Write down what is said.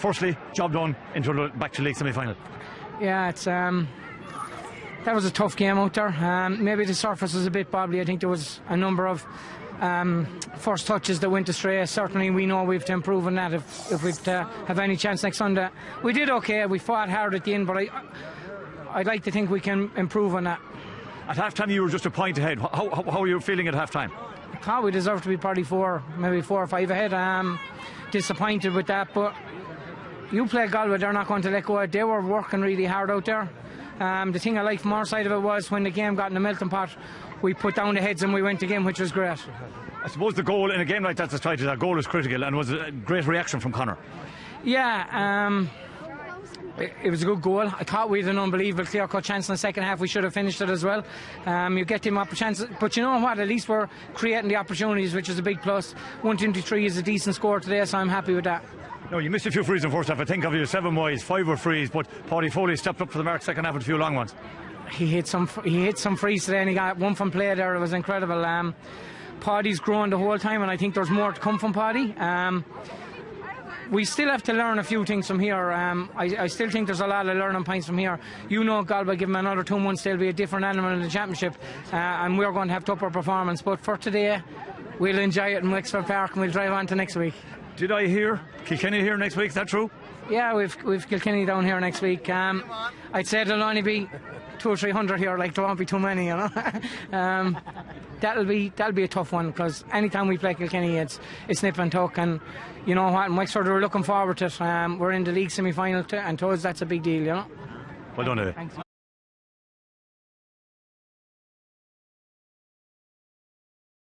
firstly, job done into the back to league semi-final. Yeah, it's that was a tough game out there. Maybe the surface was a bit bobbly. I think there was a number of first touches that went astray. Certainly we know we have to improve on that if we have any chance next Sunday. We did okay, we fought hard at the end, but I'd like to think we can improve on that. At half-time you were just a point ahead. How are you feeling at half-time? I thought we deserved to be probably 4 or 5 ahead. Disappointed with that, but you play Galway, they're not going to let go. They were working really hard out there. The thing I liked from our side of it was when the game got in the melting pot, we put down the heads and we went again, which was great. I suppose the goal in a game like that, that goal is critical, and was a great reaction from Conor. Yeah, it was a good goal. I thought we had an unbelievable clear-cut chance in the second half. We should have finished it as well. You get them up a chance, but you know what? At least we're creating the opportunities, which is a big plus. 123 is a decent score today, so I'm happy with that. No, you missed a few frees in first half. I think of you 7 wides, 5 were frees, but Paddy Foley stepped up to the mark second half with a few long ones. He hit some frees today, and he got one from play there. It was incredible. Paddy's grown the whole time, and I think there's more to come from Paddy. We still have to learn a few things from here. I still think there's a lot of learning points from here. You know, Galway, give them another 2 months, they'll be a different animal in the championship, and we're going to have tougher performance. But for today, we'll enjoy it in Wexford Park, and we'll drive on to next week. Did I hear Kilkenny here next week? Is that true? Yeah, we've Kilkenny down here next week. I'd say there'll only be 200 or 300 here. Like, there won't be too many, you know. That'll be a tough one, because anytime we play Kilkenny, it's nip and tuck, and you know what, in Wexford we're looking forward to it. We're in the league semi-final, and to us that's a big deal, you know. Well done, Davy.